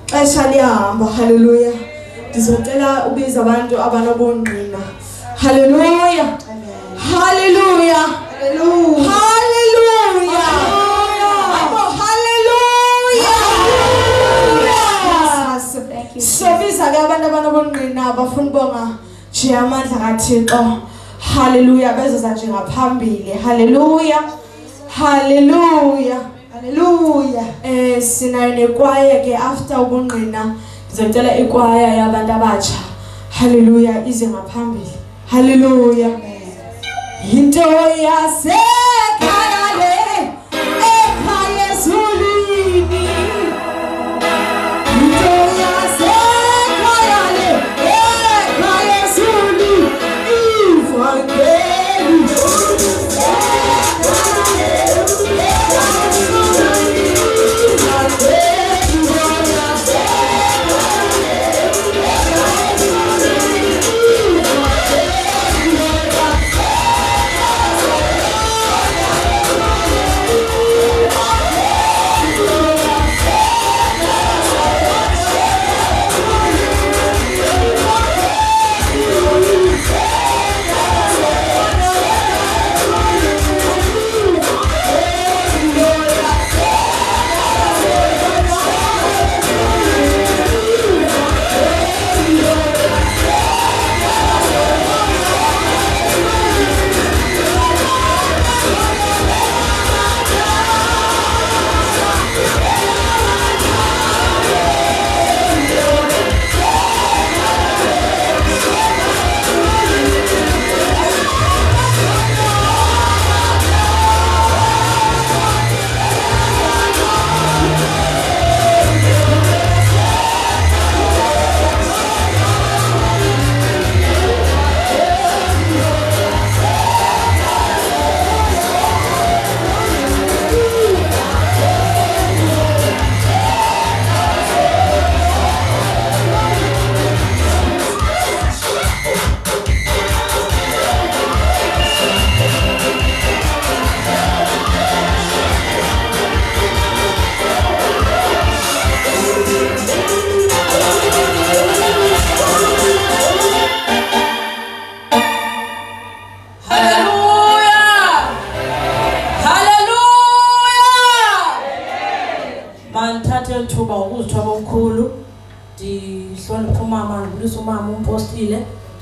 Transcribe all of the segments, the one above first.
Xesha liyahamba. Hallelujah. Ndizocela ubiza abantu abanobungqina. Hallelujah. Hallelujah. Hallelujah. Hallelujah. Sobiza ke abantu abanobungqina abafuna ubonga nje amandla kaThixo. Hallelujah. Bezoza nje ngaphambili. Hallelujah. Hallelujah. Hallelujah. Sinayo nekwaya ke after ubungqina ndizocela ikwaya yabantu abatsha. Hallelujah. Ize ngaphambili. Hallelujah. Into yasekhaya le ekhaya ezulwini. Into yasekhaya le ekhaya ezulwini. Ivangeli.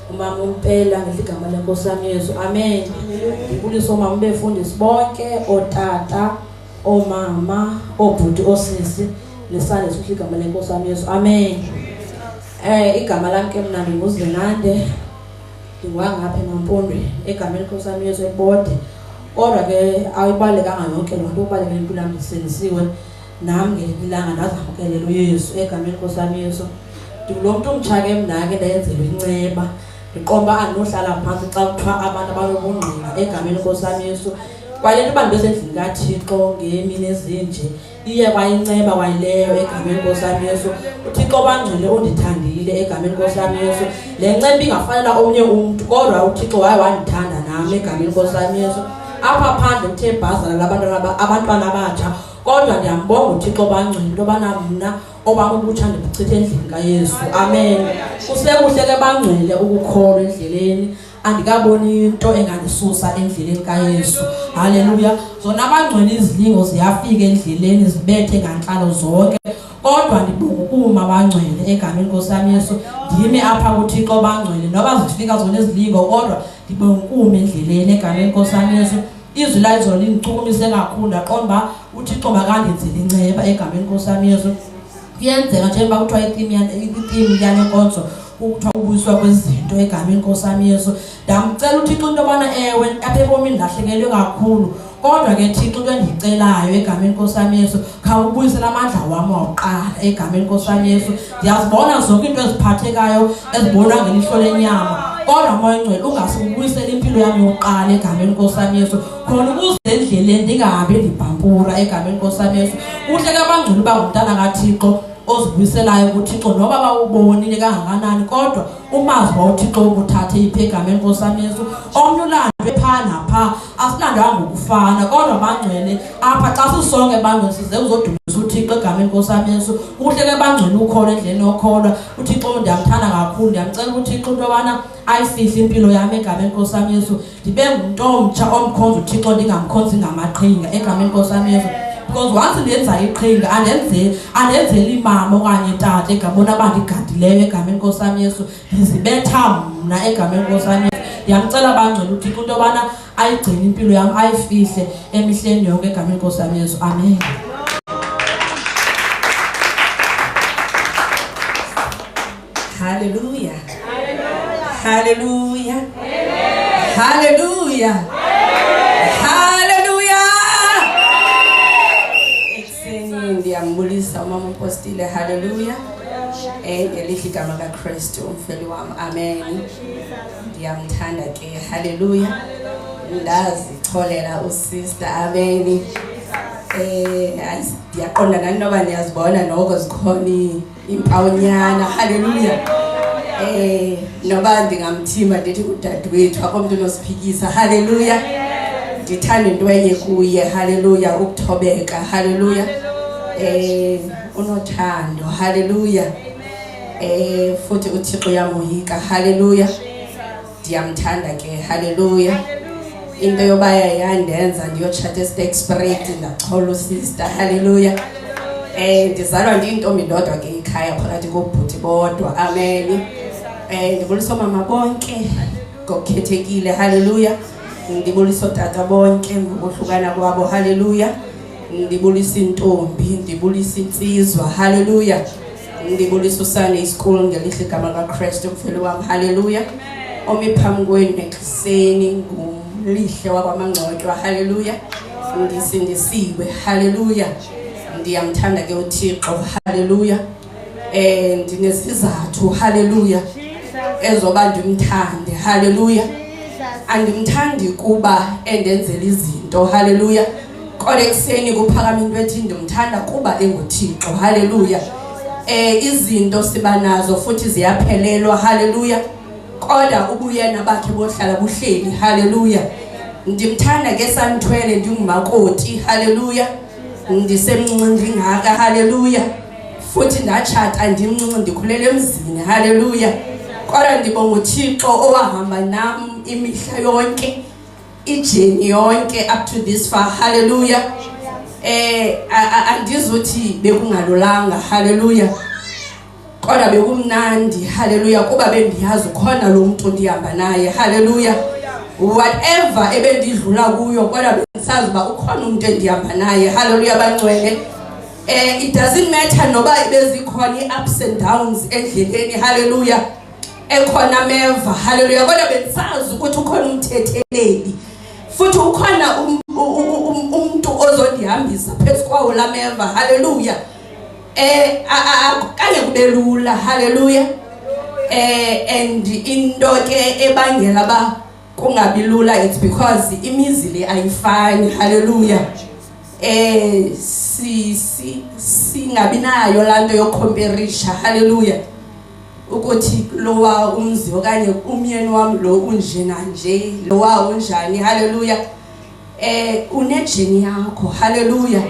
Umama umpela ngeligama lenkosi yami Yesu. Amen. Ngibulisa omama befundisi bonke, otata, omama, obhuti, osisi, lesale igama lenkosi yami Yesu. Amen. Igama lami ke mina nginguzwenande. Ngwangapha eMampondwe egama lenkosi yami Yesu ebode. Kodwa ke ayibalekanga yonke lonto ubalekile impilo yami senisiwe. Nami ngelilanga nazamkelelo Yesu egama lenkosi yami Yesu. Ndikulomuntu ongitshake mnake ndayenzelwe inceba. Ngiqomba anohlala phansi xa kuthiwa abantu abanobungqina egameni lenkosi yami Yesu. Kwalento bantu besendlini kaThixo ngemini ezinje iye kwayinceba kwayileyo egameni lenkosi yami Yesu. uThixo bangcwele undithandile egameni lenkosi yami Yesu. Le nceba ingafanele omnye umuntu kodwa uThixo waye wandithanda nami egameni lenkosi yami Yesu. Apha phandle uthe bhazana abantwana abatsha kodwa ndiyambonga uThixo bangcwele into bana mna obami ubutsha ndibuchithe endlini kaYesu. Amen. Kusekuhle ke bangcwele ukukholwa endleleni. Andikaboni into engandisusa endleleni kaYesu. Haleluya. Zona abangcwele izilingo ziyafika endleleni zibethe nganhlalo zonke. Kodwa ndibonga ukuma abangcwele egameni lenkosi yami Yesu. Ndime apha kuThixo bangcwele noba zifika zona izilingo kodwa ndibonga ukuma endleleni egameni lenkosi yami Yesu. Izwi la izolo lingichukumise kakhulu ndaqonda uThixo makandenzele inceba egameni lenkosi yami Yesu. Kuyenzeka njengoba kuthiwa ithimi yale nkonzo ukuthiwa ubuyiswa kwezinto egameni lenkosi yami Yesu. Ndamcela uThixo into yobana ewe apha ebomini ndahlekelwe kakhulu kodwa ke Thixo into endiyicelayo egameni lenkosi yami Yesu khawubuyisela amandla wami wokuqala egameni lenkosi yami Yesu. Ndiyazibona zonke into eziphathekayo ezibonwa ngelihlo lenyama kodwa moya ngcwele ungasibuyisela impilo yami yokuqala egameni lenkosi yami Yesu khona ukuze endleleni ndingahambi ndibhampura egameni lenkosi yami Yesu. Kuhle ke bangcwele bangumntana kaThixo ozibuyiselayo kuThixo noba bawubonile kangakanani kodwa umazi wawuThixo ukuthathe iphegama enkosi yami Yesu omnye ulandwe phana pha asilandanga ukufana kodwa bangcwele apha xa sisonke bangcwele size uzodumisa uThixo egama enkosi yami Yesu kuhle ke bangcwele ukholo endleni okholwa uThixo ndiyamthanda kakhulu ndiyamcela uThixo into yobana ayifihle impilo yami egama enkosi yami Yesu ndibe ngumuntu omtsha omkhonza uThixo ndingamkhonzi ngamaqhinga egama enkosi yami Yesu because once ndenza iqhinga andenzeli imama okanye tata egabona abandigadileyo egama enkosi yami Yesu ndizibetha mna egama enkosi yami Yesu ndiyamcela bangcwele uThixo into yobana ayigcine impilo yami ayifihle emihleni yonke egama enkosi yami Yesu amen. Hallelujah. Hallelujah. Hallelujah. Hallelujah. Ekseni ndiyambulisa umama umpostile hallelujah. Ngelihle igama kaKristu umfeli wami amen. Ndiyamthanda ke hallelujah. Ndazicholela usister amen. Ndiyaqonda nani noba niyazibona noko zikhona impawunyana hallelujah. Noba ndingamthima ndithi udadewethu akomntu nosiphikisa hallelujah. Ndithanda into enye kuye hallelujah ukuthobeka hallelujah. Unothando hallelujah. Futhi uThixo uyamoyika hallelujah. Ndiyamthanda ke hallelujah. Into yoba yandenza ndiyotshata eSterkspruit ndachola usister hallelujah. Ndizalwa ndiyintombi ndodwa ke ekhaya phakathi kobhuti bodwa amen. Ndibulisa mama bonke ngokukhethekile hallelujah. Ndibulisa tata bonke ngokuhlukana kwabo hallelujah. Ndibulisa intombi ndibulisa insizwa hallelujah. Ndibulisa uSunday school ngelihle igama kaKristu umfeli wami hallelujah. Omiphambi kwenu ekseni lihle wakwamangcwetshwa hallelujah. Ndisindisiwe hallelujah. Ndiyamthanda ke uThixo hallelujah. Ndinesizathu hallelujah ezoba ndimthande hallelujah. Andimthandi kuba endenzela izinto hallelujah. Kodwa ekseni kuphakama into ethi ndimthanda kuba enguThixo hallelujah. Izinto siba nazo futhi ziyaphelelwa hallelujah. Kodwa ubuyena bakhe bohlala buhleli hallelujah. Ndimthanda ke sanithwele ndingumakoti hallelujah. Ndisemncinci ngaka hallelujah. Futhi ndachata ndimncinci ndikhulele emzini hallelujah. Kodwa ndibonga uThixo owahamba nami imihla yonke ijeni yonke up to this far hallelujah. Andizothi bekungalulanga hallelujah. Kodwa bekumnandi hallelujah kuba bendiyazi khona lo muntu ndihamba naye hallelujah. Whatever ebendidlula kuyo kodwa bengisazi ba ukhona umuntu endihamba naye hallelujah bangcwele. It doesn't matter noba bezikhona i-ups and downs endleleni hallelujah. Ekhona meva hallelujah kodwa bengisazi ukuthi ukhona umthetheleli futhi ukhona umuntu ozondihambisa phezu kwawo la meva hallelujah. Kanye kubelula hallelujah. And into ke ebangela ba kungabilula it's because imizi le ayifani hallelujah. Singabinayo lanto yokhomparisha hallelujah. Ukuthi lowa umzi okanye umyeni wami lo unjena nje lowa unjani hallelujah. Unejeni yakho hallelujah.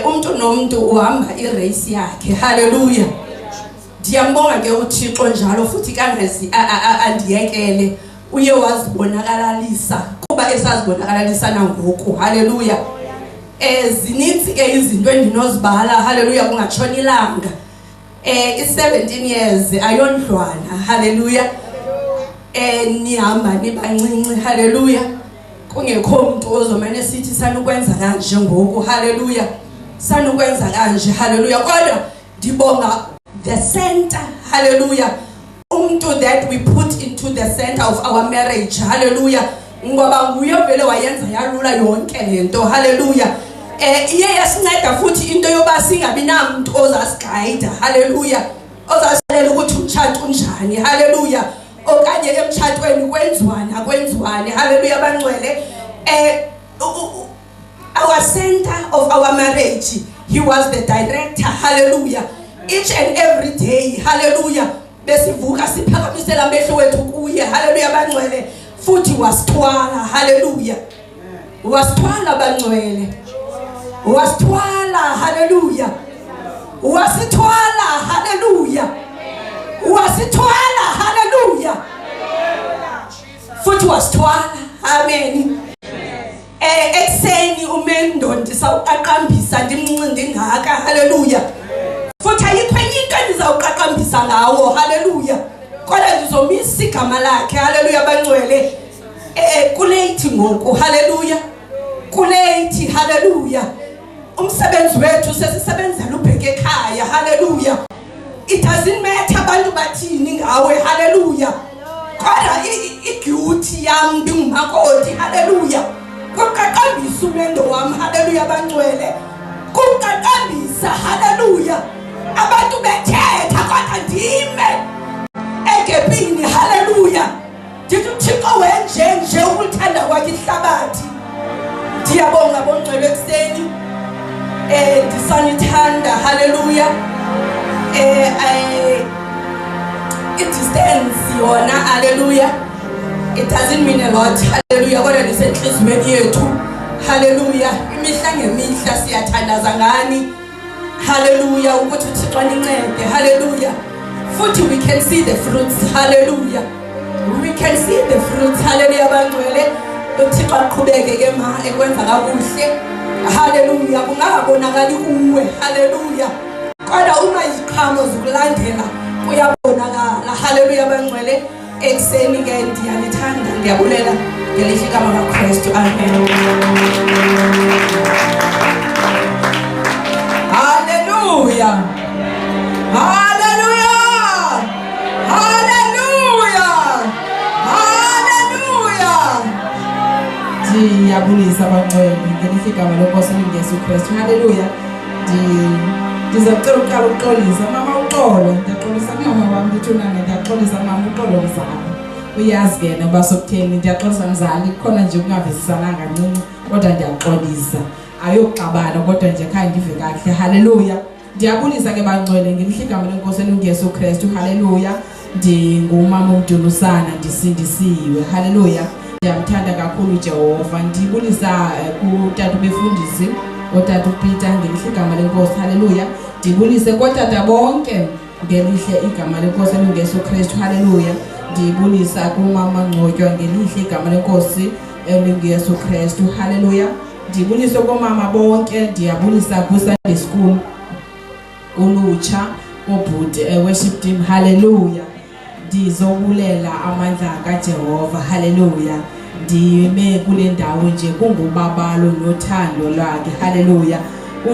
Umuntu nomuntu uhamba irace yakhe hallelujah. Ndiyambonga ke uThixo njalo futhi kangazi andiyekele uye wazibonakalalisa kuba esazibonakalisa nangoku hallelujah. Zininzi ke izinto endinozibala hallelujah kungatshona ilanga. I17 years ayondlwana hallelujah. Nihamba nibancinci hallelujah. Kungekho umuntu ozomane sithi sanukwenza kanje ngoku hallelujah. Sanukwenza kanje hallelujah. Kodwa ndibonga the center hallelujah. Umuntu that we put into the center of our marriage hallelujah. Ngoba nguye vele wayenza yalula yonke lento hallelujah. Iye yasinceda futhi into yoba singabi namuntu ozasiguide hallelujah. Ozasilela ukuthi umtshato unjani hallelujah. Okanye emtshatweni kwenziwane hallelujah bangcwele. Our center of our marriage he was the director, hallelujah. Each and every day, hallelujah, besivuka siphakamisela amehlo wethu kuye, hallelujah bangcwele, futhi wasithwala, hallelujah. Wasithwala bangcwele, wasithwala, hallelujah, wasithwala, hallelujah, wasithwala, hallelujah, futhi wasithwala, amen. Ekseni umendo ndisawuqaqambisa ndimncindi ngaka, hallelujah. Futhi ayikho enye into endizawuqaqambisa ngawo, hallelujah. Kodwa ndizomisa igama lakhe, hallelujah bangcwele. Kuleyithi ngoku, hallelujah. Kuleyithi, hallelujah. Umsebenzi wethu sesisebenzela ubheke ekhaya, hallelujah. It doesn't matter abantu bathini ngawe, hallelujah. Kodwa i-duty yami ndingumakoti, hallelujah. Kuqaqambisa umendo wami, hallelujah bangcwele. Kuqaqambisa, hallelujah. Abantu bethetha kodwa ndime egepini, hallelujah. Ndithi uThixo wenje ukuthanda kwakhe ihlabathi. Ndiyabonga bongcwele ekseni. Ndisanithanda, hallelujah. Distance yona, hallelujah. It doesn't mean a lot, hallelujah. Kodwa ndisenhliziyweni yethu, hallelujah. Imihla ngemihla siyathandaza ngani, hallelujah, ukuthi uThixo nincede, hallelujah. Futhi we can see the fruits, hallelujah. We can see the fruits, hallelujah bangcwele. uThixo aqhubeke ke ma ekwenza kakuhle, hallelujah. Kungabonakali kuwe, hallelujah. Kodwa uma iziqhamo zikulandela kuyabonakala, hallelujah bangcwele. Ekseni ke ndiyanithanda, ndiyabulela ngelihle igama kaKristu, amen. Hallelujah, hallelujah, hallelujah, hallelujah. Ndiyabulisa bangcwele ngelihle igama lenkosi uYesu Kristu, hallelujah. Ndizocela uqala ukuxolisa mama uxolo, ndiyaxolisa mama wami ndithunane, ndiyaxolisa mama uxolo mzali. Uyazi ke noba sokutheni ndiyaxolisa mzali, khona nje ukungavisisananga kancinci kodwa ndiyaxolisa. Ayokuxabana kodwa nje khaya ndive kakuhle, hallelujah. Ndiyabulisa ke bangcwele ngelihle igama lenkosi uYesu Kristu, hallelujah. Ndingumama uDulusana, ndisindisiwe, hallelujah. Ndiyamthanda kakhulu uJehova. Ndibulisa kutata ubefundisi otata uPeter ngelihle igama lenkosi, hallelujah. Ndibulise kotata bonke ngelihle igama lenkosi uYesu Kristu, hallelujah. Ndibulisa kumama Ngcotywa ngelihle igama lenkosi uYesu Kristu, hallelujah. Ndibulise komama bonke, ndiyabulisa ku-Sunday school ulutsha obhuti worship team, hallelujah. Ndizobulela amandla kaJehova, hallelujah. Ndime kule ndawo nje kungubabalo nothando lwakhe, hallelujah.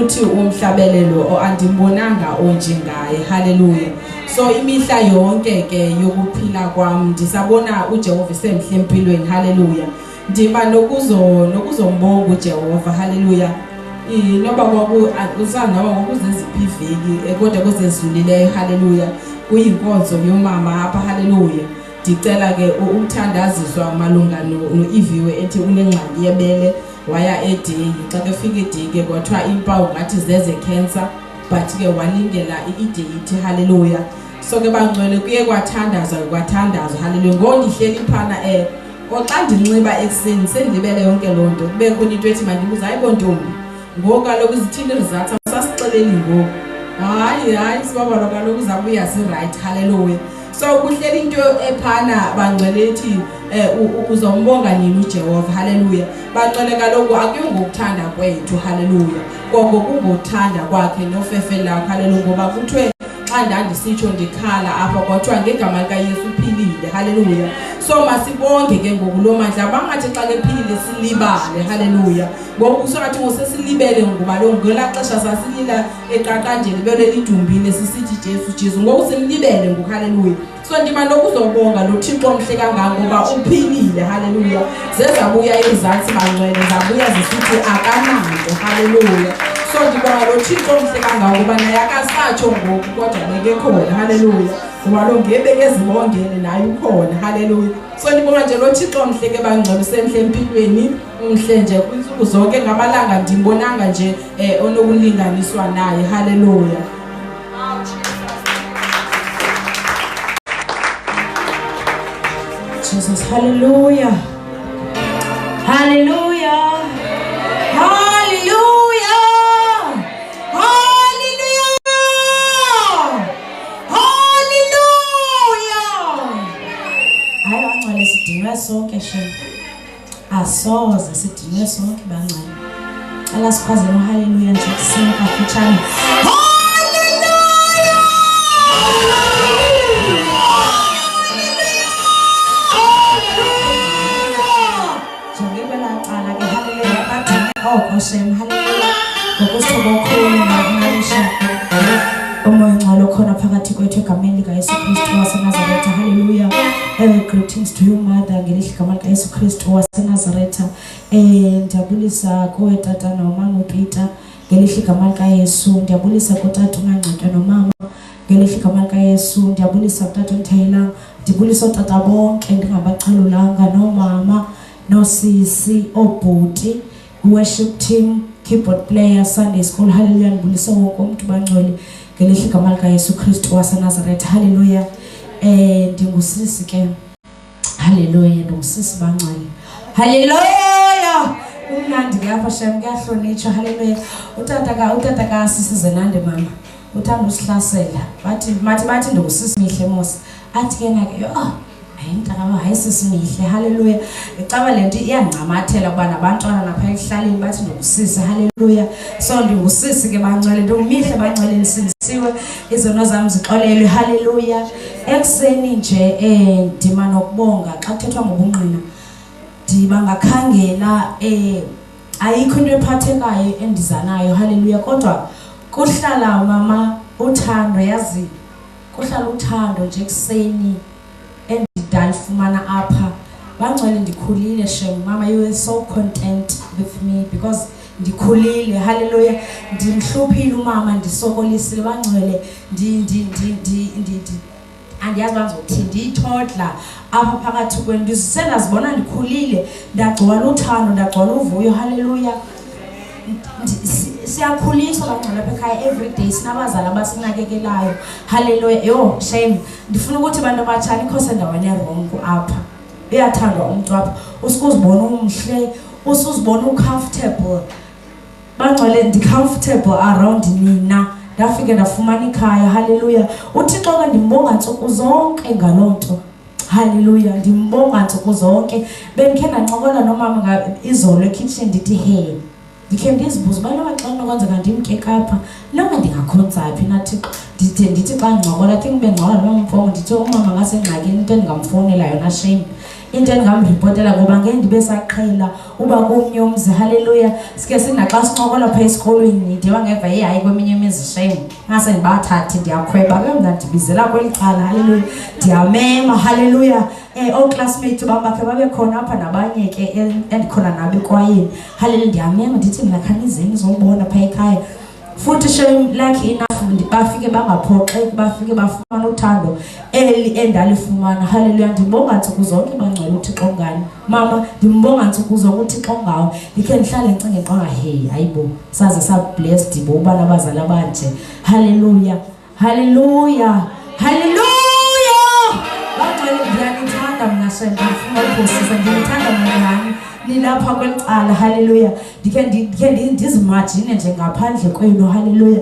Uthi umhlabelelo andimbonanga onjengaye, hallelujah. So imihla yonke ke yokuphila kwami ndisabona uJehova semhle empilweni, hallelujah. Ndiba nokuzombonga uJehova, hallelujah. Noba usana ngokuzeziphi iveki kodwa kuzezululeyo, hallelujah. Kuyinkonzo yomama apha, hallelujah. Ndicela ke ukuthandaziswa malunga noIviwe ethi unengxaki yebele waya eDeyi. Xa kefika eDeyi ke kwathiwa impawu ngathi zeze cancer, but ke walingela iDeyi, hallelujah. So ke bangcwele kuye kwathandazwa, hallelujah. Ngondihleli phana xa ndinxiba ekseni sendibele yonke loo nto kube khona into ethi mandibuza hayi bontombi ngoku kaloku izithini results sasixeleli ngoku hayi sibaba kaloku uzabuya si-right, hallelujah. So kuhleli into ephana bangcwele ethi uzombonga nini uJehova, hallelujah. Bangcwele kaloku akuyo ngokuthanda kwethu, hallelujah. Koko kungokuthanda kwakhe nofefe lakhe, hallelujah. Ngoba kuthiwe xa ndandisitsho ndikhala apha kwathiwa ngegama likaYesu uphilile, hallelujah. So masibonge ke ngoku lo mandla bangathi xa kephilile silibale, hallelujah. Ngoku sokathi ngosesilibele ngoba lo ngela xesha sasilila eqaqanjeni bele lidumbile sisithi Jesu ngoku simlibele ngoku, hallelujah. So ndima nokuzobonga lo Thixo omhle kangaka ngoba uphilile, hallelujah. Zezabuya izansi bangcwele zabuya zisithi akananto, hallelujah. So ndibonga lo Thixo omhle kangaka kuba naye akasatsho ngoku kodwa beke khona. Haleluya. Ngoba lo ngebeke ezibongene naye ukhona. Haleluya. So ndibonga nje lo Thixo omhle ke bangcwele usemhle empilweni, umhle nje kwinsuku zonke ngamalanga ndimbonanga nje onokulinganiswa naye. Haleluya. Jesus, hallelujah. Hallelujah. Hallelujah. Hallelujah. Hallelujah. Hayi bangcwele sidinwe sonke she. Asoze sidinwe sonke bangcwele. Ala sikhwaze no hallelujah nje kusinga kafutshane. Hashem, hallelujah. Ngokusuka okhulu ngakungalisha. Umoya ngcwele khona phakathi kwethu egameni lika Yesu Kristu waseNazaretha. Hallelujah. Greetings to you mother ngelihle igama lika Yesu Kristu waseNazaretha. Ndiyabulisa kuwe tata nomama uPeter ngelihle igama lika Yesu. Ndiyabulisa kutata uNancetwa nomama ngelihle igama lika Yesu. Ndiyabulisa kutata uNthayila. Ndiyabulisa tata bonke ndingabacalulanga nomama nosisi obhuti worship team, keyboard player, Sunday school. Hallelujah. Ndibulisa wonke umuntu bangcwele ngelihle igama lika Yesu Kristu waseNazaretha. Hallelujah. Ndingusisi ke. Hallelujah. Ndingusisi bangcwele. Hallelujah. Umnandi ke apha shem kuyahlonitshwa. Hallelujah. Utata ka sisi Zenande mama. Uthanda usihlasela. Bathi ndingusisi mihle mos. Athi ke nake ayintaba hayisisimihle. Hallelujah. Icaba lento iyangcamathela kuba nabantwana lapha ehlaleni bathi ndingusisi. Hallelujah. So ndingusisi ke bangcwele ndomihle bangcwele lisindisiwe izono zami zixolelwe. Hallelujah. Ekseni nje ndima nokubonga xa kuthethwa ngobungqina ndiba ngakhangela ayikho into ephathekayo endizanayo. Hallelujah. Kodwa kuhlala mama uthando yazi kuhlala uthando nje ekseni endidalifumana apha bangcwele ndikhulile shem mama you were so content with me because ndikhulile. Hallelujah. Ndimhluphile umama ndisokolisile bangcwele andiyazi banzokuthi ndiyithodla apha phakathi kwenu ndisendazibona ndikhulile ndagcwala uthando ndagcwala uvuyo. Hallelujah. Siyakhuliswa bangcwele lapha ekhaya every day sinabazali abasinakekelayo. Hallelujah. Yo shame ndifuna ukuthi abantu abatshana ikhosi endaweni erongo apha uyathandwa umuntu apha usikuzibona umhle usuzibona ucomfortable bangcwele ndi-comfortable around nina ndafike ndafumana ikhaya. Hallelujah. UThixo ke ndimbonga ntsuku zonke ngaloo nto. Hallelujah. Ndimbonga ntsuku zonke bendikhe ndancokola nomama izolo ekitchen ndithi hey ndikhe ndizibuza ubana xa kunokwenzeka ndimke kapha noma ndingakhonza phi nathi ndithi xa ncokola I think bengcokola nomama mfowethu ndithi umama ngasengxakini into endingamfowunela yona shame into endingamripotela ngoba ngeke ndibe saqhela uba komnye umzi. Hallelujah. Sike sinaxa sincokola pha esikolweni ndiba ngeva hayi kweminye imizi shame ngase ndibathathi ndiyakhweba ke mna ndibizela kwelicala. Hallelujah. Ndiyamema. Hallelujah. Classmates bambakhe babe khona apha nabanye ke endikhona nabo ekwayeni. Hallelujah. Ndiyamema ndithi mina khanizeni zobona pha ekhaya futhi shame lucky enough bafike bangaphoxeki bafike bafumana uthando endalifumana. Hallelujah. Ndimbonga ntsuku zonke bangcwele uThixo ngani mama ndimbonga ntsuku zonke uThixo ngawo ndikhe ndihlale ncinge qanga hey hayibo saze sablessed bo ubana abazali abanje. Hallelujah. Hallelujah. Hallelujah. Bangcwele ndiyanithanda mna shame ndifuna uphosisa ndiyithanda mngani nilapha kwelicala. Hallelujah. Ndikhe ndizimagine nje ngaphandle kwenu. Hallelujah.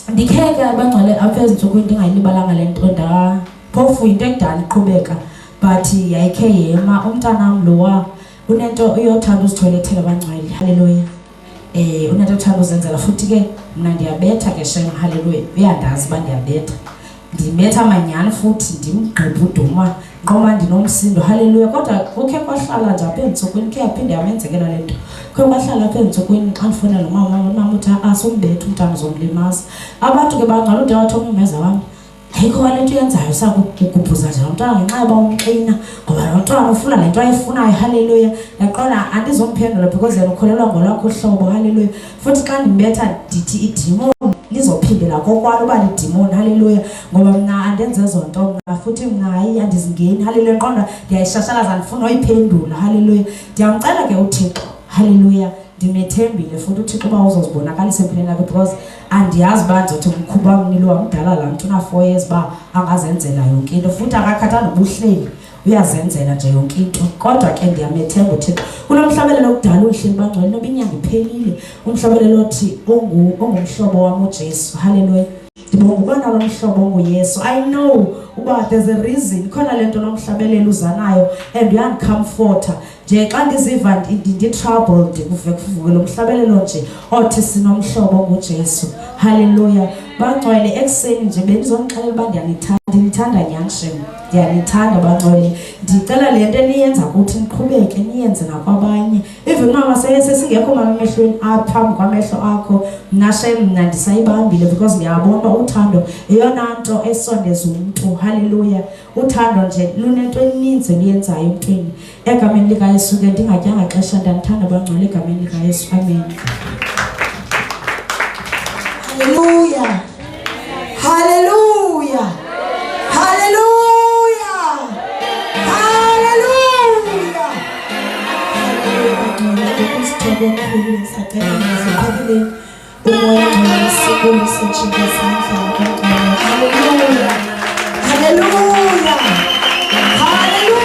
Ndikhe ke bangcwele apha ezintsukwini ndingayilibalanga le nto phofu into ekudala iqhubeka but yayikhe yema umntanam lowa unento uyothanda uzithoyilethela bangcwele. Hallelujah. Unento othanda uzenzela futhi ke mna ndiyabetha ke shame. Hallelujah. Uyandazi uba ndiyabetha ndibetha amanyani futhi ndimgqibhe uduma nqoma ndinomsindo. Hallelujah. Kodwa ukhe kwahlala nje apha entsukwini khe yaphinde yamenzekela le nto khe kwahlala apha entsukwini xa ndifonela umama uthi asumbethe umntana uzomlimaza. Abantu ke bangcwele ude wathi umeza wami ayikho le nto yenzayo sakubhubhuza nje umntwana ngenxa yoba umxina ngoba lo mntwana ufuna le nto ayifunayo. Haleluya. Yaqona andizomphendula because yena ukholelwa ngolwakho uhlobo. Haleluya. Futhi xa ndimbetha ndithi idimoni lizophindela kokwalo uba lidimoni. Haleluya. Ngoba mna andenze ezo nto mna futhi mna hayi andizingeni. Haleluya. Qonda ndiyayishashalaza andifuna uyiphendula. Haleluya. Ndiyamcela ke uThixo. Haleluya. Ndimethembile futhi uThixo uba uzozibonakalisa empilweni yakhe because andiyazi uba ndizothi umkhuba wamnilo wamdala laa mntu una-4 years uba angazenzela yonke into futhi akakhathanga ubuhleli uyazenzela nje yonke into. Kodwa ke ndiyamethemba uThixo kulo mhlabelelo okudala uhleli bangcwele noba inyanga iphelile umhlabelelo othi ongumhlobo wam uJesu. Haleluya. Ndibonga uba nalo mhlobo onguYesu. I know uba there's a reason khona le nto lomhlabelelo uza nayo and uyandicomforta nje xa ndiziva ndi-troubled kuvuke lo mhlabelelo nje othi sinomhlobo onguJesu. Haleluya. Bangcwele ekuseni nje bendizonixelela uba ndinithanda nyanshem. Ndiyanithanda bangcwele. Ndicela le nto eniyenza kuthi niqhubeke niyenze nakwabanye. Even mama sesingekho mama emehlweni aphambi kwamehlo akho nashe mna ndisayibambile because ngiyabona uba uthando eyona nto esondeza umntu. Haleluya. Uthando nje lunento eninzi eliyenzayo emntwini. Egameni likaYesu ke ndingatyanga xesha ndanithanda bangcwele egameni likaYesu. Amen. Hallelujah. Hallelujah. Hallelujah. Hallelujah. Hallelujah. Hallelujah.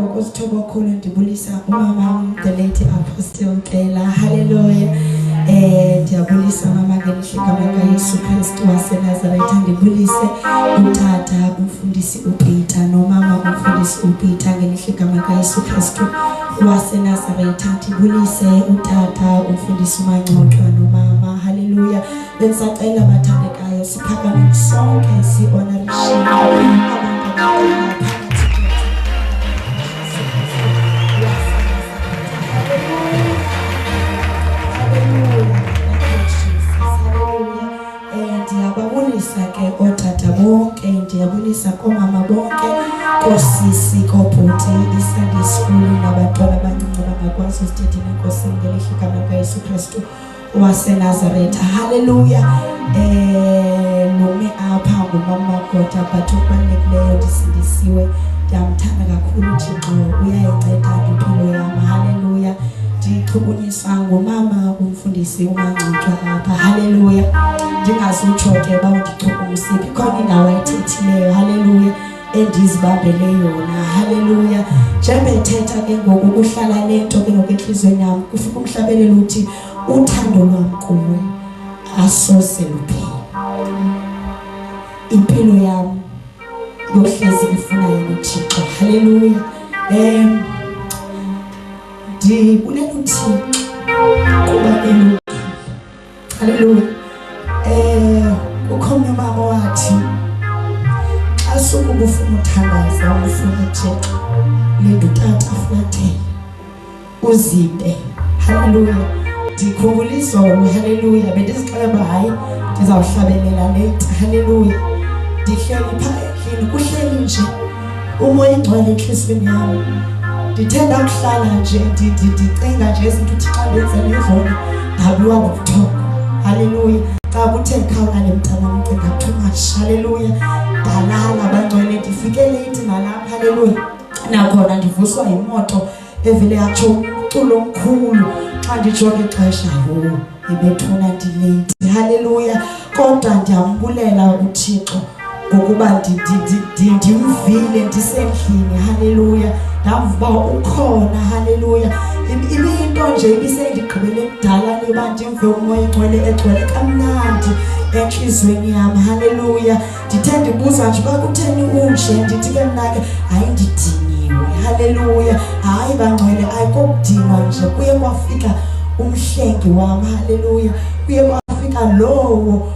Ngokusithoba ndibulisa umama the late Apostle Kela. Hallelujah. Ndiyabulisa mama ngelihle igama likaYesu Kristu waseNazaretha. Ndibulise utata umfundisi uPeter nomama umfundisi uPeter ngelihle igama likaYesu Kristu waseNazaretha. Ndibulise utata umfundisi uMancotwa nomama. Haleluya. Bensacela abathandekayo siphakame sonke si-honorishe abantu ndiyababulisa ke otata bonke, ndiyabulisa komama bonke, koosisi, koobhuti, i-Sunday school nabantwana abancinci bangakwazi uzithetha inkosi ngelihle igama likaYesu Kristu waseNazaretha. Haleluya. Nome apha ngumama kodwa but okubalulekileyo ndisindisiwe. Ndiyamthanda kakhulu uThixo, uyayinceda impilo yam. Haleluya. Ndichukunyiswa ngumama umfundisi uMancotwa apha. Haleluya. Ndingazutsho ke uba ndichukumisiphi khona indawo ayithethileyo. Haleluya. Endizibambele yona. Haleluya. Njengobethetha ke ngoku kuhlala le nto ke ngoku entliziyweni yam kufika umhlabelelo uthi uthando lwam kuwe asoze luphele. Impilo yam yohlezi ifuna yena uThixo. Haleluya. Ndibulela uThixo kuba elokile. Haleluya. Ukhona umama wathi xa sukuba ufuna uthandaza ufuna uThixo linda utata afulathele uzibe. Haleluya. Ndikhumbula izolo. Haleluya. Bendizixela uba hayi ndizawuhlabelela late. Haleluya. Ndihleli phaa endlini kuhleli nje umoya ingcwele entliziyweni yam. Ndithanda ukuhlala nje ndicinga nje izinto uthi xa ndenza nezona ndabiwa ngubuthongo. Haleluya. Xa kuthe khawulale mntana mcinga too much. Haleluya. Ndalala bangcwele ndifike late nalapha. Haleluya. Nakhona ndivuswa yimoto evele yatsho umculo omkhulu. Xa ndijonga ixesha ibethuna ndilate. Haleluya. Kodwa ndiyambulela uThixo ngokuba ndimvile ndisendlini. Haleluya. Ndavuba ukhona. Haleluya. Ibiyinto nje ibisendigqibele kudala yoba ndimve umoya ingcwele egcwele kamnandi entliziyweni yam. Haleluya. Ndithe ndibuza nje uba kutheni unje. Ndithi ke mna ke hayi ndidiniwe. Haleluya. Hayi bangcwele ayikokudinwa nje kuye kwafika umhlengi wam. Haleluya. Kuye kwafika lowo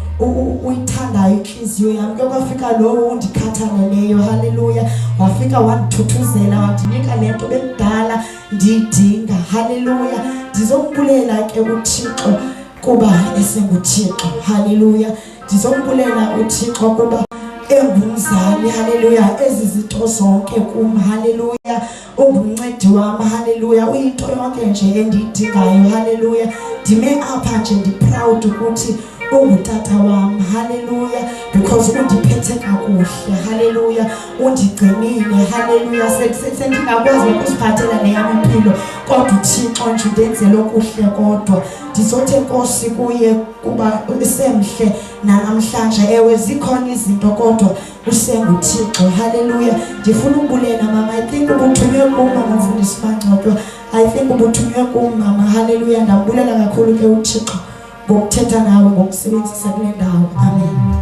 uyithandayo inhliziyo yami. Kuye kwafika lowo undikhathaleleyo. Haleluya. Wafika wandithuthuzela wandinika le nto bekudala ndiyidinga. Haleluya. ndizombulela ke uThixo kuba esenguThixo. Haleluya. Ndizombulela uThixo kuba engumzali. Haleluya. Ezi zinto zonke kum. Haleluya. Unguncedi wami. Haleluya. Uyinto yonke nje endiyidingayo. Haleluya. Ndime apha nje proud ukuthi ungutata wami. Haleluya. Because undiphethe kakuhle. Haleluya. Undigcinile. Haleluya. Sendingakwazi ukuziphathela neyami impilo kodwa uThixo nje undenzela okuhle kodwa ndizothe Nkosi kuye kuba usemhle namhlanje. Ewe zikhona izinto kodwa usenguThixo. Haleluya. Ndifuna ukubulela mama. I think ubuthunywe kumama Mfundisi Mangcwaba. I think ubuthunywe kumama. Haleluya. Ndabulela kakhulu ke uThixo ngokuthetha nawe ngokusebenzisa kule ndawo. Amen.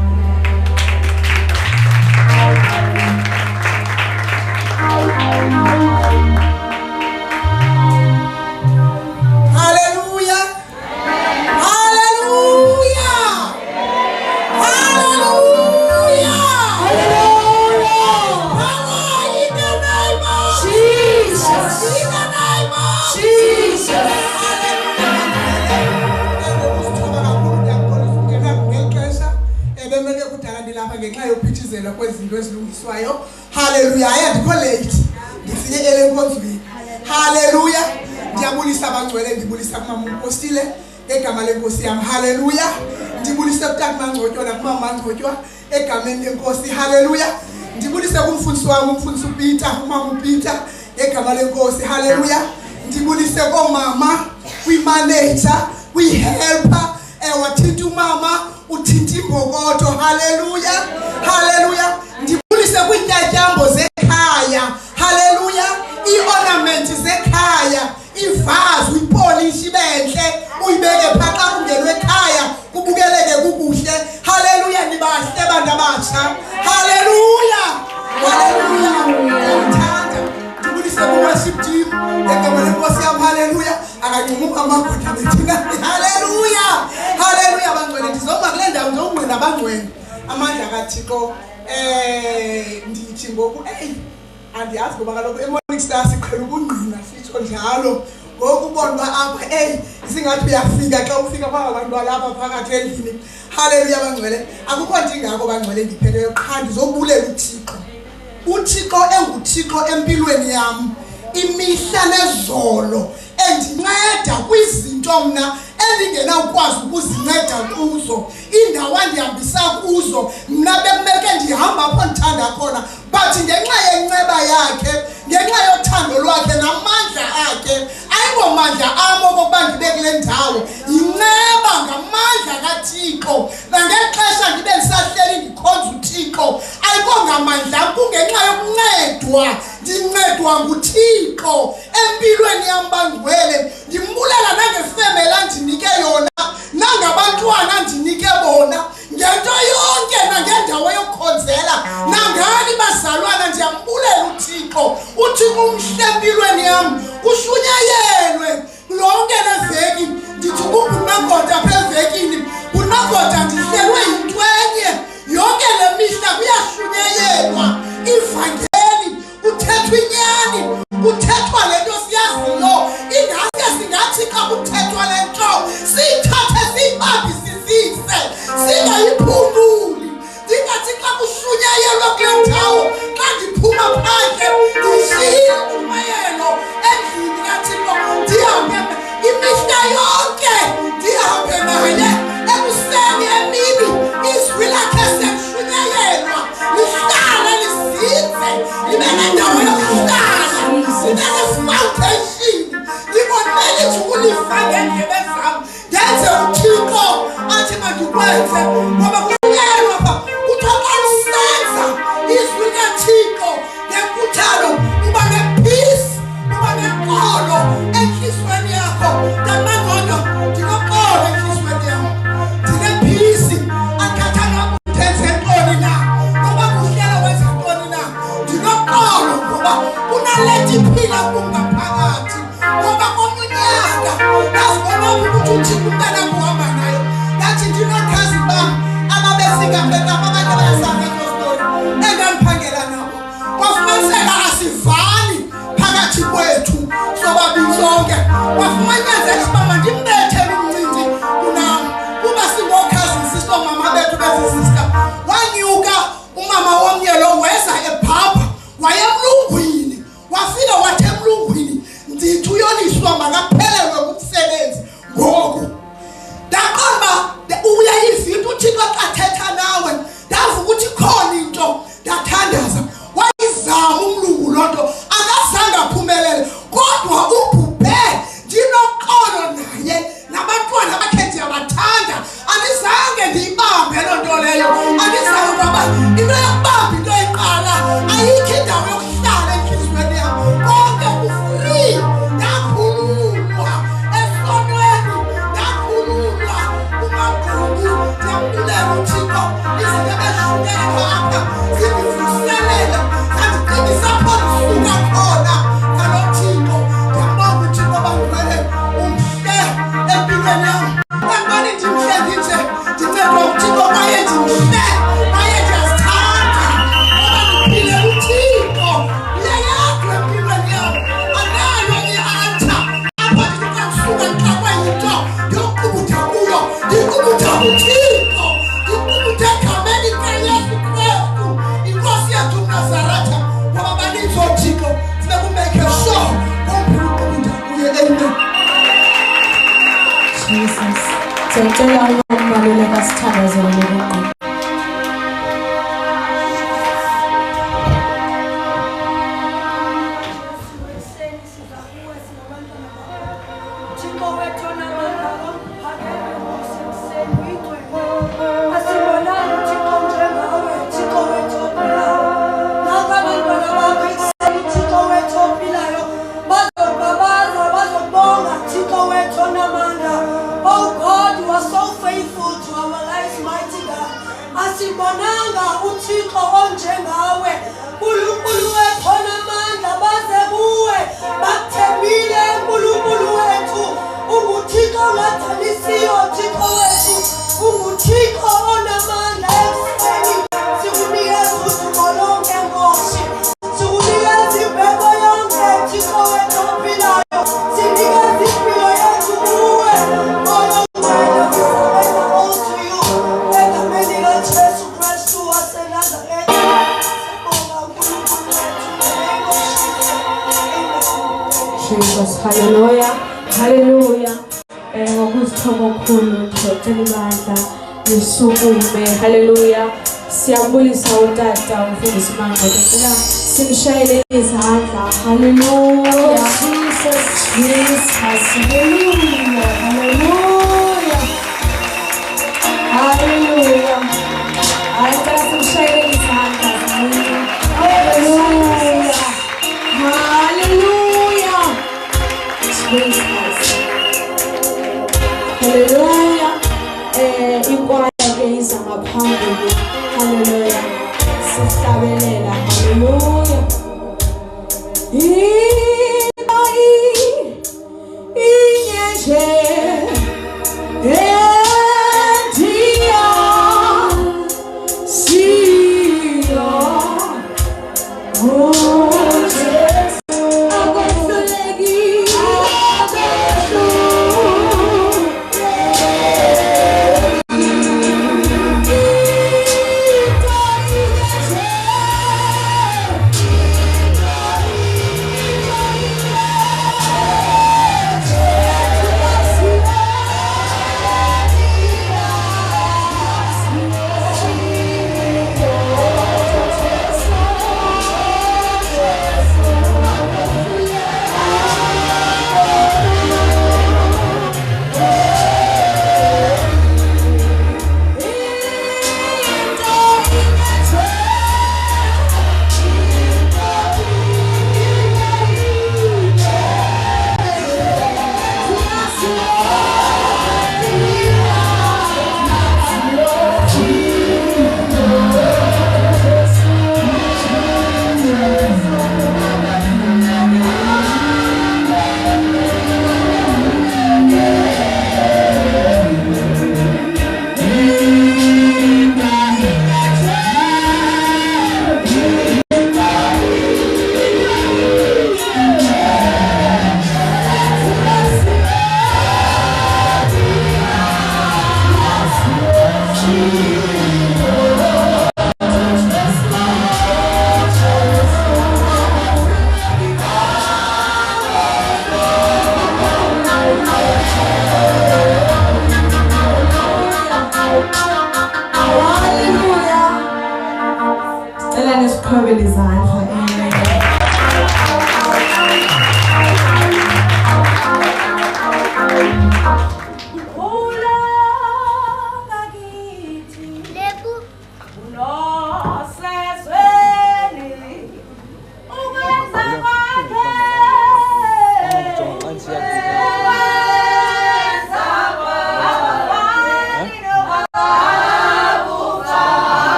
kwezinto ezilungiswayo. Haleluya. Ayandikho late. Ndifinyelele enkonzweni. Haleluya. Ndiyabulisa abangcwele, ndibulisa kumama uNkosile egama lenkosi yami. Haleluya. Ndibulisa kutata Mangcotywa nakumama Mangcotywa egameni lenkosi. Haleluya. Ndibulisa kumfundisi wami umfundisi uPeter, umama uPeter egama lenkosi. Haleluya. Ndibulise komama, kwi-manager, kwi-helper, wathinta umama, uthinta imbokodo. Haleluya. Haleluya. Ndibulise kwiintyatyambo zekhaya. Haleluya. I-ornament zekhaya, ivazi uyipolish benhle, uyibeke phaxa kungelwe ekhaya kubukeleke kukuhle. Haleluya. Nibahle bantu abatsha. Haleluya. Haleluya. Ngiyamthanda. Ndibulise ku-worship team egama lenkosi yami. Haleluya. Akangcumuka amagoda bethina. Haleluya. Haleluya. Abangcwele ndizoma kule ndawo ndizongcwele abangcwele amandla kaThixo. Ndithi ngoku andiyazi ngoba kaloku eMorning Star siqhela ukungqina sitsho njalo ngoku ubona uba apha singathi uyafika xa ufika phaa abantu balapha phakathi endlini. Haleluya. Abangcwele akukho nto ingako bangcwele ndipheleyo qha ndizobulela uThixo. uThixo enguThixo empilweni yam imihla nezolo endinceda kwizinto mna endingenawukwazi ukuzinceda kuzo, indawo andihambisa kuzo mna bekumele ndihamba apho ndithanda khona. But ngenxa yenceba yakhe, ngenxa yothando lwakhe namandla akhe, ayingomandla am okokuba ndibe kule ndawo, yinceba ngamandla kaThixo. Nangexesha ndibe ndisahleli ndikhonza uThixo ayikho ngamandla am, kungenxa yokuncedwa. Ndincedwa nguThixo empilweni yam bangcwele. Ndimbulela nangefemeli andinike yona, nangabantwana andinike bona, ngento yonke nangendawo yokukhonzela nangani bazalwana. Ndiyambulela uThixo. uThixo umhle empilweni yam, ushunyayelwe lonke leveki. Ndithi kubunagoda apha evekini, bunagoda ndihlelwe yintwenye yonke le mihla kuyashunyayelwa ivangeli, kuthethwa inyani, kuthethwa le nto siyaziyo. Ingase singathi xa kuthethwa le nto siyithathe siyibambisisise singayiphululi. Ndingathi xa kushunyayelwa kule ndawo, xa ndiphuma phandle ndishiye impumayelo endlini kaThixo, ndihambe imihla yonke, ndihambe naye ekuseni emini. Izwi lakhe sekushunyayelwa lihlale lizinze, libe nendawo yokuhlala, libe ne-foundation. Ndibonele nje ukuliva ngeendlebe zam, ndenze uThixo athi mandikwenze. Ngoba kushunyayelwa pha kuthiwa xa usenza izwi likaThixo ngenkuthalo uba ne-peace, uba nenkolo entliziyweni yakho. Ndamangcono ndinoxolo entliziyweni yam, ndine-peace. Akhathanga ndenze ntoni na, ngoba kuhlela wenze ntoni na, ndinoxolo ngoba kunalento iphila kum ngaphakathi. Ngoba komunyaka ndazibona ukuthi uThixo umntana kuhamba nayo. Ndathi ndinokhazi bam ababesingaphetapha abanye abayazana eKostoli endandiphangela nabo, kwafumaniseka asivani phakathi kwethu sobabili sonke. Kwafumanyanzela Jesus. Siyacela ukubaluleka sithandazele lokho. Asibonanga uThixo onjengawe uNkulunkulu wethu onamandla baze kuwe bakuthembile uNkulunkulu wethu unguThixo ongathanisiyo Thixo wethu unguThixo onamandla ekuseni sikunikeza udumo lonke Nkosi sikunikeza imbeko yonke Thixo wethu ophilayo sinikeza impilo yethu kuwe Jesus, hallelujah, hallelujah. Ngokuzithoba okukhulu ngicela ibandla lisukume, hallelujah. Siyambulisa utata umfundisi Mangqondo, ngicela simshayele izandla, hallelujah. Jesus, Jesus, hallelujah, hallelujah, hallelujah. Ngicela simshayele izandla, hallelujah, hallelujah. Jesus. Hallelujah. Inkwaya ke iza ngaphambili. Hallelujah. Sihlabelela. Hallelujah.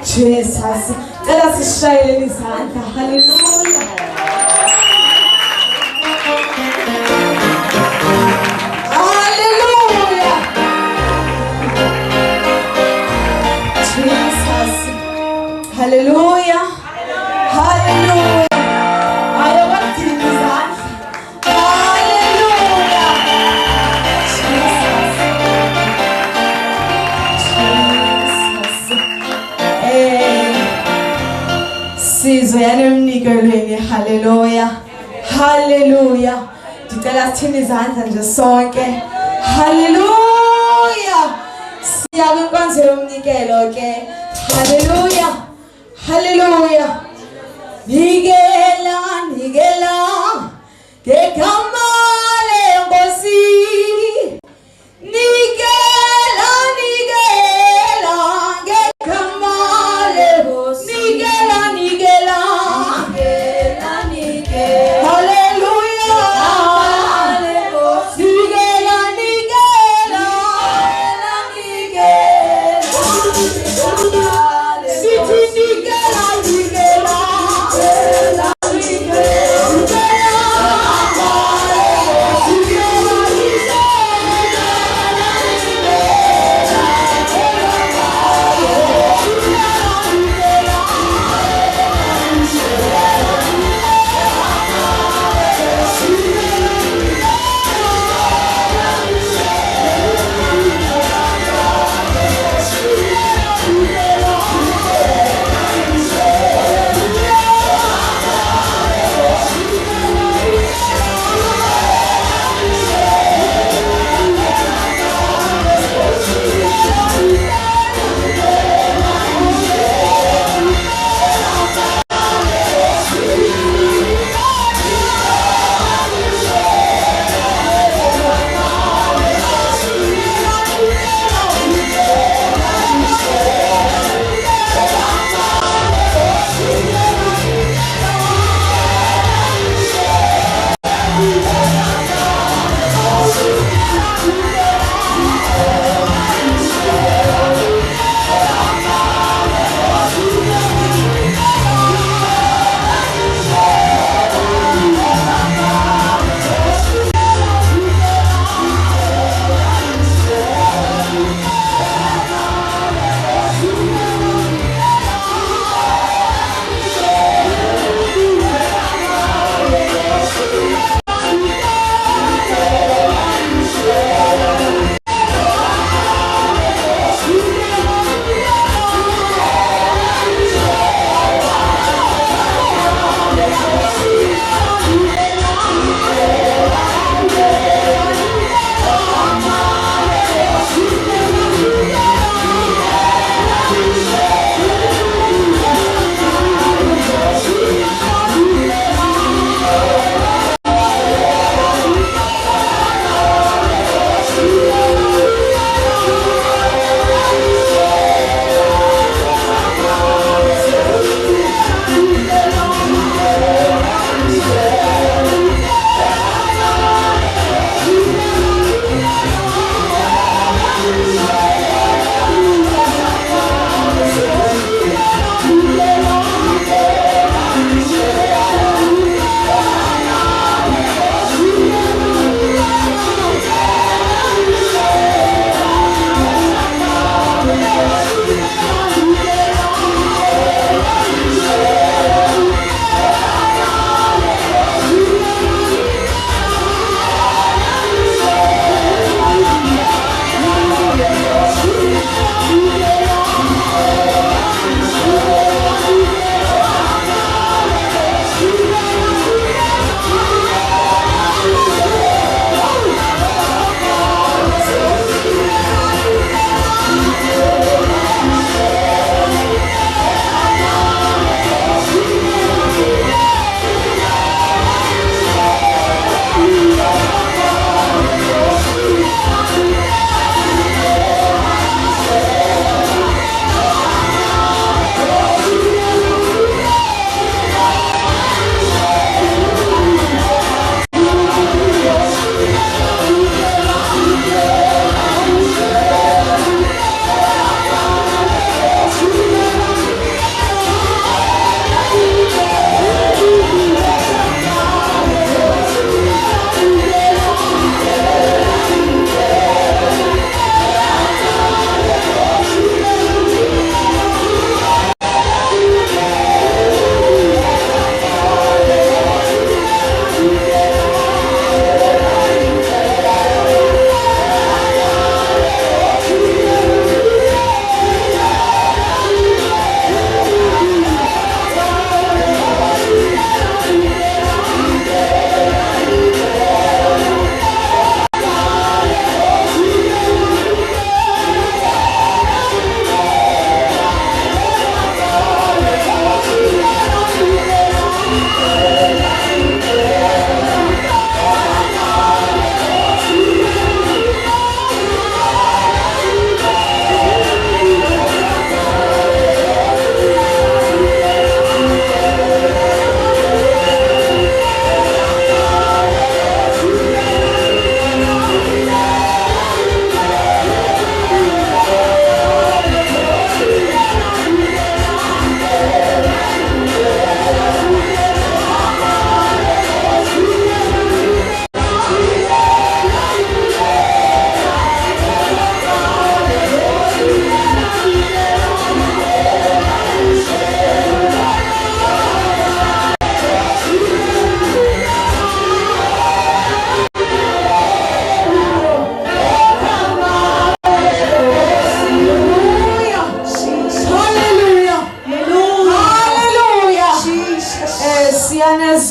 Jesus. Let us shine in his hand. Hallelujah. Hallelujah. Jesus. Hallelujah. Hallelujah. I want to his hand. Hallelujah. Jesus. Sizwe yanemnikelweni. Hallelujah. Hallelujah. Ndicela sithini izandla nje sonke. Hallelujah. Siya kwinkonzo yomnikelo ke. Hallelujah. Hallelujah. Nikela, nikela. Ngegama lenkosi. Nikela, nikela. Ngegama lenkosi. Nikela, nikela. Nikela, nikela. Hallelujah. Nikela, nikela. Nikela. Sithi nikela, nikela. Nikela, nikela.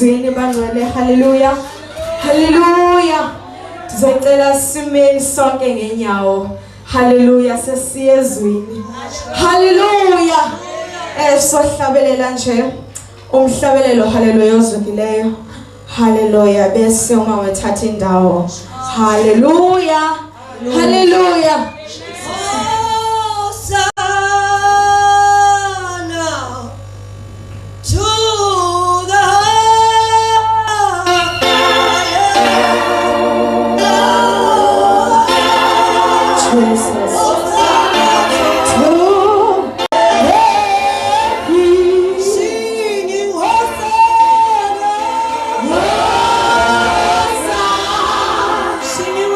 ezwini bangcwele. Haleluya, haleluya. Sizocela simeni sonke ngenyawo. Haleluya, sesiye ezwini. Haleluya. Sohlabelela nje umhlabelelo haleluya ozwikileyo. Haleluya, bese uma wethatha indawo. Haleluya, haleluya. Singing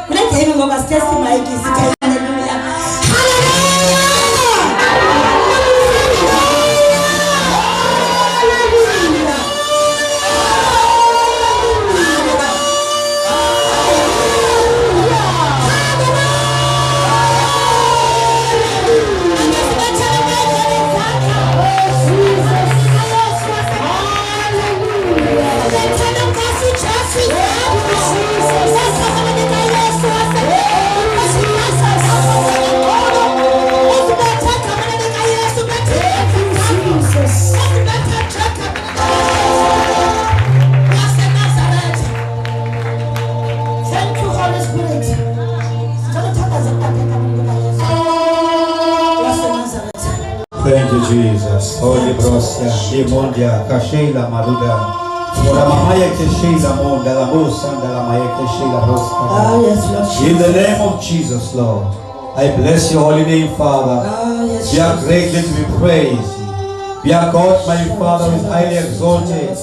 kule game ngoba sitesti mic sithi haleluya Thank you, Jesus. Holy Brosia, Limondia, Kasheila Maruda. Ramaya Kesheila Monda, La Bosa, La Maya Kesheila Bosa. In the name of Jesus, Lord, I bless your holy name, Father. You are greatly to be praised. You are God, my Father, who is highly exalted.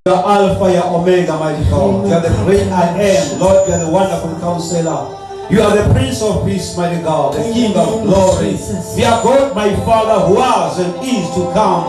You are Alpha, you are Omega, mighty God. You are the great I am, Lord. You are the wonderful counselor. You are the Prince of Peace, mighty God, the King of glory. You are God, my Father, who was and is to come.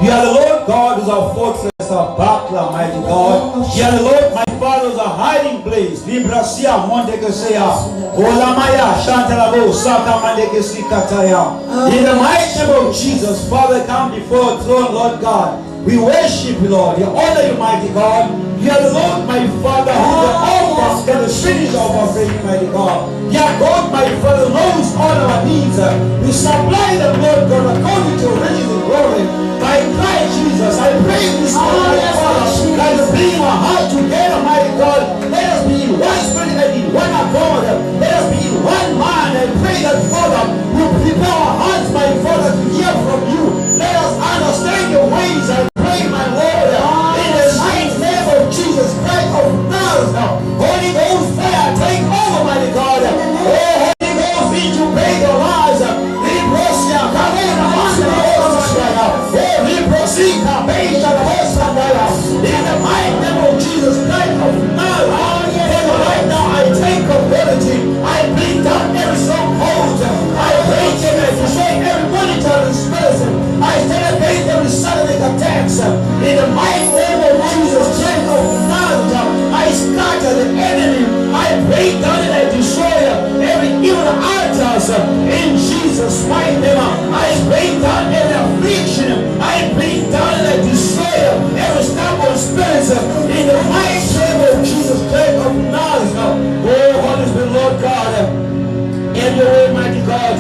You are the Lord God, who is our fortress, our buckler, mighty God. You are the Lord, my Father, who is a hiding place. Librasia, Montekesea, Olamaya, Shantalabo, Saka Mandekesikataya. In the mighty name of Jesus, Father, come before the throne, Lord God. We worship you, Lord. We honor you, mighty God. You are the Lord, my Father, who is the author and the finisher of our faith, mighty God. You are God, my Father, knows all our needs. We supply them, Lord God, according to your riches and glory. By Christ Jesus, I pray this morning, my Father, that you bring our heart together, mighty God. Let us be in one spirit and in one accord. Let us be in one mind. I pray that, Father, you prepare our hearts, my Father, to hear from you. Let us understand your ways. I pray, my Lord, in the mighty name of Jesus Christ of Nazareth. Holy Ghost fire, take over, mighty God. Oh, Holy Ghost, be to break our lives. Librosia, Kavena, Masana, Osaya. Oh, Librosika, Beisha, Osaya. In the mighty name of Jesus Christ of Nazareth. Right now, I take authority. I bring down every stronghold. I break and destroy every monitoring spirit. I stand against every satanic attacks. In the mighty name of Jesus Christ of Nazareth, I scatter the enemy. I break down and I destroy every evil altars. In Jesus' mighty name, I break down every affliction. I break down and I destroy every stubborn spirit. In the mighty name of Jesus Christ of Nazareth. Oh, Holy Spirit, Lord God, in your way, mighty God,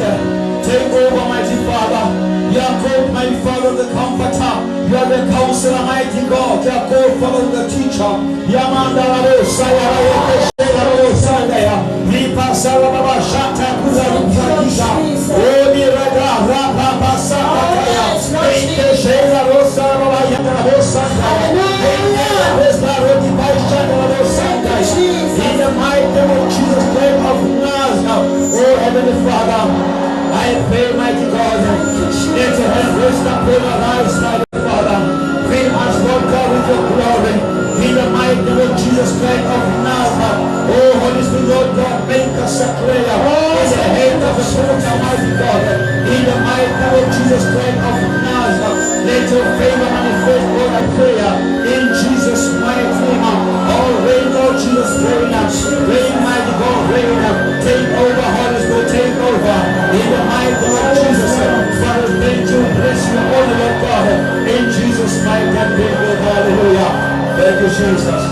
take over, mighty Father. You are called, mighty Father, the Comforter. You are the Counselor, mighty God. You are called, Father, the Teacher. Yamanda Rabo, Sayara, Sandaya, Lipa Sarababa, Shanta, Kuza, Odi Raga, Rapa, Sakaya, Eke Shela, Rosa, Raba, Yamabo, Sandaya, Eke Roti, Baishana, Sandaya. In the mighty name of Jesus, name of Nazareth, oh Heavenly Father, I pray, mighty God, let your hand rest upon our lives, mighty Father. Fill us, Lord God, with your glory. In the mighty name of Jesus Christ of Nazareth, oh Holy Spirit, Lord God, make us a prayer in the hand of the Spirit, mighty God. In the mighty name of Jesus Christ of Nazareth, let your favor manifest, Lord, I pray. In Jesus' mighty name, oh reign, Lord Jesus, reign, mighty God, reign. Take over, Holy Spirit, take over. In the mighty name of Jesus, Father, thank you, bless you, honor, Lord God. In Jesus' mighty name, hallelujah. Thank you, Jesus.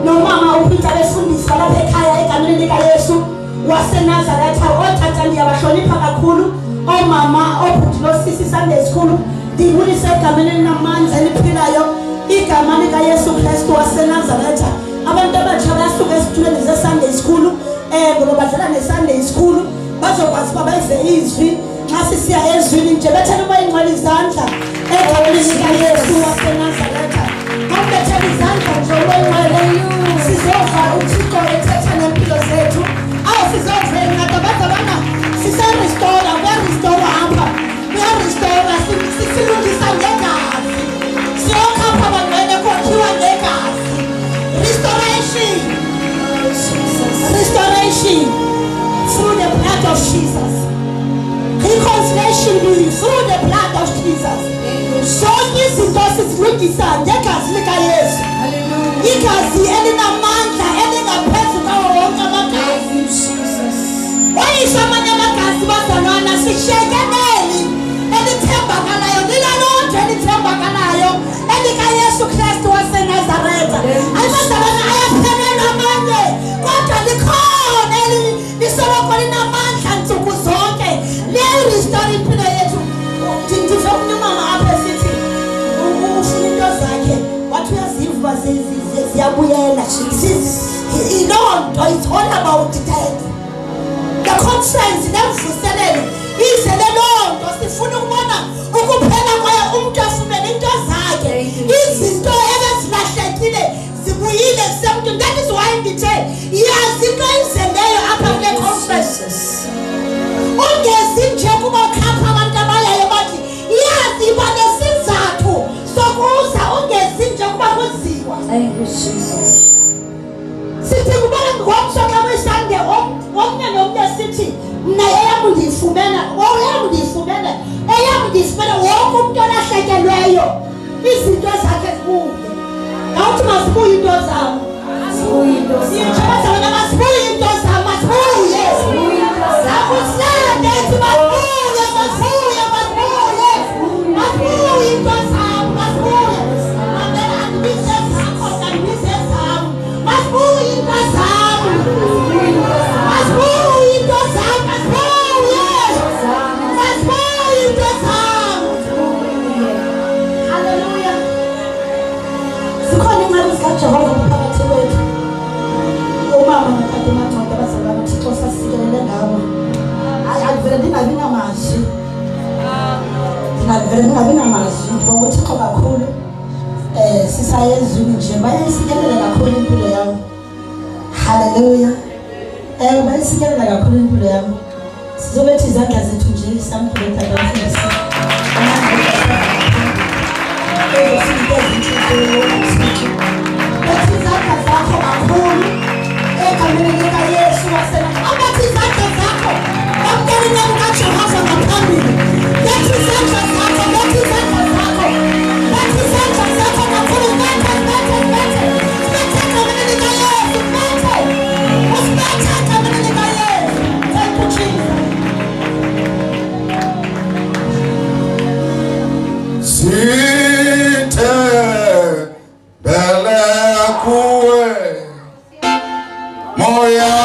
Nomama uPeter befundisa lapha ekhaya egameni lika Yesu waseNazaretha othatha ndiyabahlonipha kakhulu omama obhuti losisi Sunday School ndibulisa egameni linamandla eliphilayo igama lika Yesu Kristu waseNazaretha abantu abatsha bayasuka esitulweni ze-Sunday School ngoba badlala ne-Sunday School bazokwazi uba bayive izwi nxa sisiya ezwini nje bethela uba ingcwele izandla egameni lika Yesu waseNazaretha Mabethela izandla nje uba ingcwele sizova uThixo ethetha nempilo zethu awusizovela ngatabana sisa-restore kuyarestore apha kuyarestore sisilungisa ngegazi siyokhapha bangcwele kokhiwa ngegazi restoration through the blood of Jesus, reconciliation through the blood of Jesus. Zonke izinto sizilungisa ngegazi likaYesu. Igazi elinamandla elingaphezu kwawo wonke amagazi. Oyisho amanye amagazi bazalwana sishekeleli elithembakalayo lilalonke elithembakalayo elikaYesu Kristu waseNazaretha. Abazalwana ayaphelelwa amanye kodwa likhona lisoloko linamandla nsuku zonke liyayirestore impilo yethu. Ndive umama apha esithi ufuna into zakhe wathi uyaziva ziyabuyela. It's all about that. The conference nemvuselelo izele lonto sifuna ukubona ukuphela kwaye umuntu afumene into zakhe izinto ebezilahlekile zibuyile kusemuntu. That is why ngithe yazi into izeleyo apha kule conference ungezi nje kuba khapha abantu abayayo bathi yazi banesizathu sokuza ungezi nje kuba kuziwa. Thank you Jesus. Sithi kubona ngomshoka wesande omnye nomnye sithi mina eyamndifumena wonke umuntu olahlekelweyo izinto zakhe zibuye. Awuthi masibuye into zami siyithokoza wena masibuye into zami masibuye sakusende ethi masibuye into zami masibuye mamela andibise zakho andibise zami masibuye into zami masibuye into zami masibuye into zami. Haleluya. Sikhona incwadi zikaJehova phakathi kwethu. Umama nophathe madoda bazalwana Thixo sasikelele ngabo. Akuvele ndingabi namazwi. Ndingabi namazwi ngoba uThixo kakhulu sisayezwini nje bayayisikelela kakhulu impilo yami. Haleluya. Bayisikelela kakhulu impilo yami. Sizobethi izandla zethu nje samphela abafundisi. Bethi izandla zakho kakhulu egameni likaYesu waseNazaretha. Abathi izandla zakho bamkelele kukaJehova ngaphambili. Bethi izandla zakho, bethi izandla zakho, bethi izandla zakho kakhulu. Bethe egameni likaYesu, usibethe egameni likaYesu. Thank you Jesus. Sithe bele kuwe moya